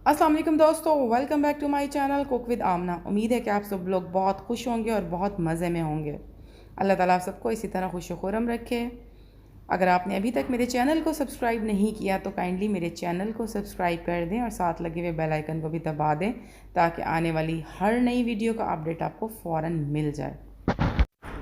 अस्सलाम वालेकुम दोस्तों, welcome back to my channel cook with Aamna. उम्मीद है कि आप सब लोग बहुत खुश होंगे और बहुत मज़े में होंगे। अल्लाह ताला आप सबको इसी तरह खुश खुरम रखे। अगर आपने अभी तक मेरे चैनल को सब्सक्राइब नहीं किया तो काइंडली मेरे चैनल को सब्सक्राइब कर दें और साथ लगे हुए बेल आइकन को भी दबा दें ताकि आने वाली हर नई वीडियो का अपडेट आपको फ़ौरन मिल जाए।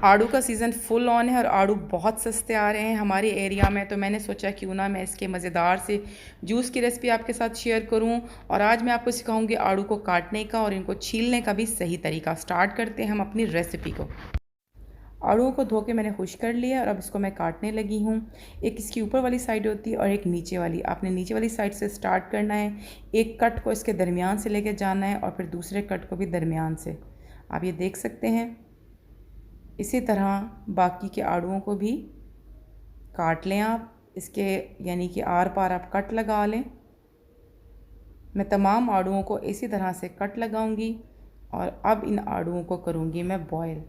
आड़ू का सीज़न फुल ऑन है और आड़ू बहुत सस्ते आ रहे हैं हमारे एरिया में, तो मैंने सोचा क्यों ना मैं इसके मज़ेदार से जूस की रेसिपी आपके साथ शेयर करूं। और आज मैं आपको सिखाऊंगी आड़ू को काटने का और इनको छीलने का भी सही तरीका। स्टार्ट करते हैं हम अपनी रेसिपी को। आड़ूओं को धो के मैंने खुश कर लिया और अब इसको मैं काटने लगी हूँ। एक इसकी ऊपर वाली साइड होती है और एक नीचे वाली। आपने नीचे वाली साइड से स्टार्ट करना है, एक कट को इसके दरमियान से लेके जाना है और फिर दूसरे कट को भी दरमियान से। आप ये देख सकते हैं। इसी तरह बाकी के आड़ूओं को भी काट लें आप, इसके यानी कि आर पार आप कट लगा लें। मैं तमाम आड़ूओं को इसी तरह से कट लगाऊंगी और अब इन आड़ूओं को करूंगी मैं बॉयल।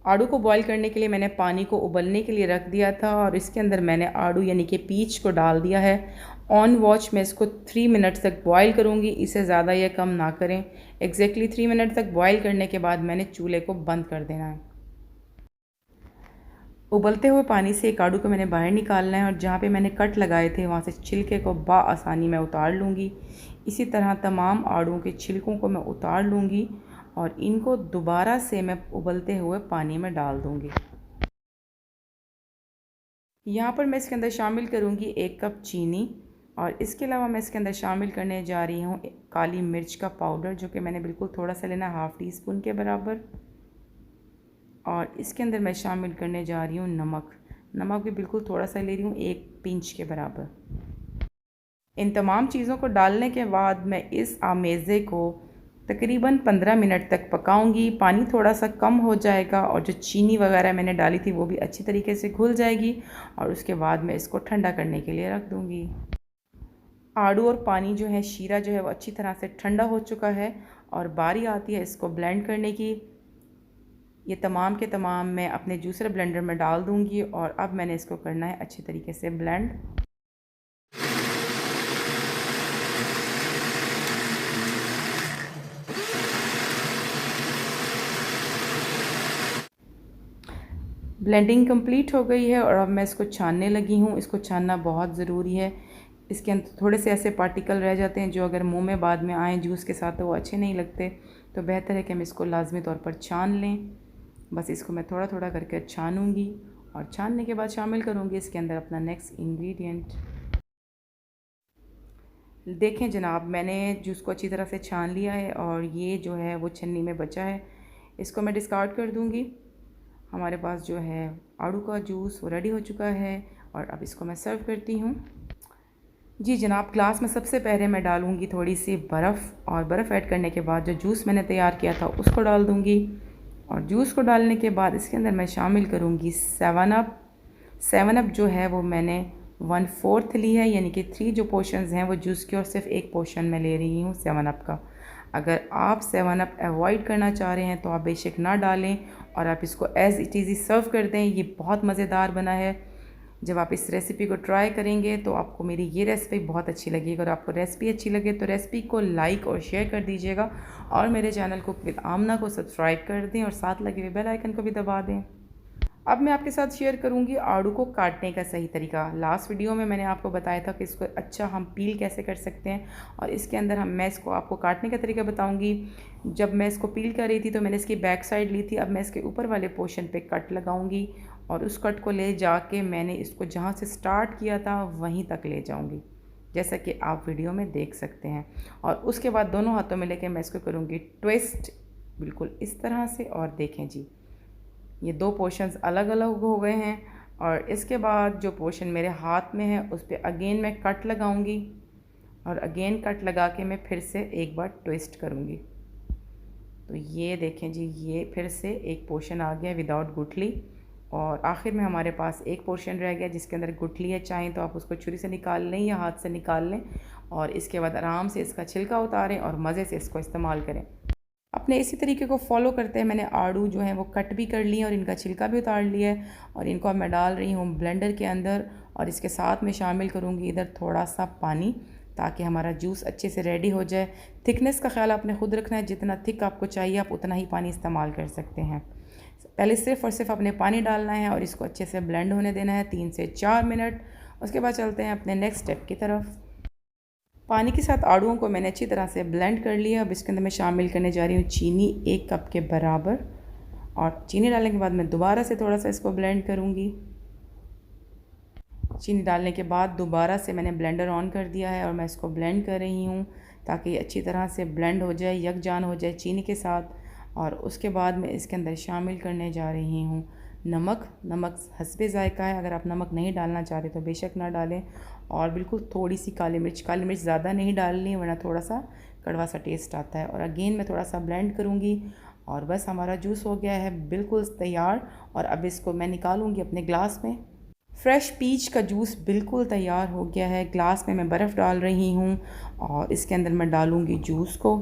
आड़ू को बॉईल करने के लिए मैंने पानी को उबलने के लिए रख दिया था और इसके अंदर मैंने आड़ू यानी कि पीच को डाल दिया है। ऑन वॉच मैं इसको 3 मिनट तक बॉईल करूँगी, इससे ज़्यादा या कम ना करें। एग्जैक्टली 3 मिनट तक बॉईल करने के बाद मैंने चूल्हे को बंद कर देना है। उबलते हुए पानी से एक आड़ू को मैंने बाहर निकालना है और जहाँ पे मैंने कट लगाए थे वहाँ से छिलके को आसानी मैं उतार लूँगी। इसी तरह तमाम आड़ूओं के छिलकों को मैं उतार लूँगी और इनको दोबारा से मैं उबलते हुए पानी में डाल दूँगी। यहाँ पर मैं इसके अंदर शामिल करूँगी 1 कप चीनी और इसके अलावा मैं इसके अंदर शामिल करने जा रही हूँ काली मिर्च का पाउडर, जो कि मैंने बिल्कुल थोड़ा सा लेना, हाफ़ टी स्पून के बराबर। और इसके अंदर मैं शामिल करने जा रही हूँ नमक। नमक भी बिल्कुल थोड़ा सा ले रही हूँ, 1 पिंच के बराबर। इन तमाम चीज़ों को डालने के बाद मैं इस आमेज़े को तकरीबन 15 मिनट तक पकाऊंगी। पानी थोड़ा सा कम हो जाएगा और जो चीनी वगैरह मैंने डाली थी वो भी अच्छी तरीके से घुल जाएगी और उसके बाद मैं इसको ठंडा करने के लिए रख दूँगी। आड़ू और पानी जो है, शीरा जो है, वो अच्छी तरह से ठंडा हो चुका है और बारी आती है इसको ब्लेंड करने की। ये तमाम के तमाम मैं अपने जूसर ब्लेंडर में डाल दूंगी और अब मैंने इसको करना है अच्छी तरीके से ब्लेंड। ब्लेंडिंग कंप्लीट हो गई है और अब मैं इसको छानने लगी हूँ। इसको छानना बहुत ज़रूरी है। इसके अंदर थोड़े से ऐसे पार्टिकल रह जाते हैं जो अगर मुंह में बाद में आए जूस के साथ तो वो अच्छे नहीं लगते, तो बेहतर है कि हम इसको लाजमी तौर पर छान लें। बस इसको मैं थोड़ा थोड़ा करके छानूंगी और छानने के बाद शामिल करूंगी इसके अंदर अपना नेक्स्ट इंग्रेडिएंट। देखें जनाब, मैंने जूस को अच्छी तरह से छान लिया है और ये जो है वो छन्नी में बचा है, इसको मैं डिस्कार्ड कर दूंगी। हमारे पास जो है आड़ू का जूस वो रेडी हो चुका है और अब इसको मैं सर्व करती हूँ। जी जनाब, ग्लास में सबसे पहले मैं डालूँगी थोड़ी सी बर्फ़ और बर्फ़ ऐड करने के बाद जो जूस मैंने तैयार किया था उसको डाल दूँगी और जूस को डालने के बाद इसके अंदर मैं शामिल करूँगी 7 अप। 7 अप जो है वो मैंने 1/4 ली है, यानी कि 3 जो पोर्शंस हैं वो जूस की और सिर्फ एक पोर्शन मैं ले रही हूँ 7 अप का। अगर आप 7 अप अवॉइड करना चाह रहे हैं तो आप बेशक ना डालें और आप इसको एज़ इट इज़ सर्व कर दें। ये बहुत मज़ेदार बना है। जब आप इस रेसिपी को ट्राई करेंगे तो आपको मेरी ये रेसिपी बहुत अच्छी लगेगी। अगर आपको रेसिपी अच्छी लगे तो रेसिपी को लाइक और शेयर कर दीजिएगा और मेरे चैनल कुक विद आमना को सब्सक्राइब कर दें और साथ लगे हुए बेल आइकन को भी दबा दें। अब मैं आपके साथ शेयर करूंगी आड़ू को काटने का सही तरीका। लास्ट वीडियो में मैंने आपको बताया था कि इसको अच्छा हम पील कैसे कर सकते हैं और इसके अंदर मैं इसको आपको काटने का तरीका बताऊंगी। जब मैं इसको पील कर रही थी तो मैंने इसकी बैक साइड ली थी। अब मैं इसके ऊपर वाले पोर्शन पे कट लगाऊंगी और उस कट को ले जाके मैंने इसको जहाँ से स्टार्ट किया था वहीं तक ले जाऊँगी, जैसा कि आप वीडियो में देख सकते हैं। और उसके बाद दोनों हाथों में लेके मैं इसको करूँगी ट्विस्ट, बिल्कुल इस तरह से। और देखें जी, ये 2 पोर्शंस अलग अलग हो गए हैं और इसके बाद जो पोर्शन मेरे हाथ में है उस पर अगेन मैं कट लगाऊंगी और अगेन कट लगा के मैं फिर से एक बार ट्विस्ट करूंगी। तो ये देखें जी, ये फिर से एक पोर्शन आ गया विदाउट गुठली और आखिर में हमारे पास एक पोर्शन रह गया जिसके अंदर गुठली है। चाहें तो आप उसको छुरी से निकाल लें या हाथ से निकाल लें और इसके बाद आराम से इसका छिलका उतारें और मज़े से इसको इस्तेमाल करें। अपने इसी तरीके को फॉलो करते हैं मैंने आड़ू जो है वो कट भी कर लिए और इनका छिलका भी उतार लिया है और इनको अब मैं डाल रही हूँ ब्लेंडर के अंदर और इसके साथ में शामिल करूँगी इधर थोड़ा सा पानी ताकि हमारा जूस अच्छे से रेडी हो जाए। थिकनेस का ख्याल आपने ख़ुद रखना है, जितना थिक आपको चाहिए आप उतना ही पानी इस्तेमाल कर सकते हैं। पहले सिर्फ़ और सिर्फ आपने पानी डालना है और इसको अच्छे से ब्लेंड होने देना है 3 से 4 मिनट। उसके बाद चलते हैं अपने नेक्स्ट स्टेप की तरफ। पानी के साथ आड़ूओं को मैंने अच्छी तरह से ब्लेंड कर लिया। अब इसके अंदर मैं शामिल करने जा रही हूँ चीनी 1 कप के बराबर, और चीनी डालने के बाद मैं दोबारा से थोड़ा सा इसको ब्लेंड करूँगी। चीनी डालने के बाद दोबारा से मैंने ब्लेंडर ऑन कर दिया है और मैं इसको ब्लेंड कर रही हूँ ताकि ये अच्छी तरह से ब्लेंड हो जाए, यकजान हो जाए चीनी के साथ। और उसके बाद मैं इसके अंदर शामिल करने जा रही हूँ नमक। नमक हस्बे ज़ायका है, अगर आप नमक नहीं डालना चाहते तो बेशक ना डालें। और बिल्कुल थोड़ी सी काली मिर्च ज़्यादा नहीं डालनी वरना थोड़ा सा कड़वा सा टेस्ट आता है। और अगेन मैं थोड़ा सा ब्लेंड करूँगी और बस हमारा जूस हो गया है बिल्कुल तैयार। और अब इसको मैं निकालूँगी अपने ग्लास में। फ्रेश पीच का जूस बिल्कुल तैयार हो गया है। ग्लास में मैं बर्फ़ डाल रही हूँ और इसके अंदर मैं डालूँगी जूस को।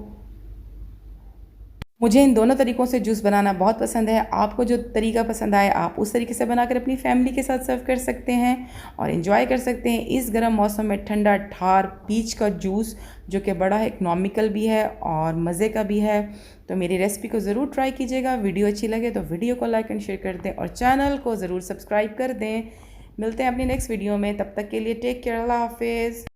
मुझे इन दोनों तरीक़ों से जूस बनाना बहुत पसंद है। आपको जो तरीका पसंद आए आप उस तरीके से बनाकर अपनी फैमिली के साथ सर्व कर सकते हैं और इन्जॉय कर सकते हैं इस गर्म मौसम में ठंडा ठार पीच का जूस, जो कि बड़ा इकनॉमिकल भी है और मज़े का भी है। तो मेरी रेसिपी को ज़रूर ट्राई कीजिएगा। वीडियो अच्छी लगे तो वीडियो को लाइक एंड शेयर कर दें और चैनल को ज़रूर सब्सक्राइब कर दें। मिलते हैं अपनी नेक्स्ट वीडियो में, तब तक के लिए टेक केयर, अल्लाह हाफिज़।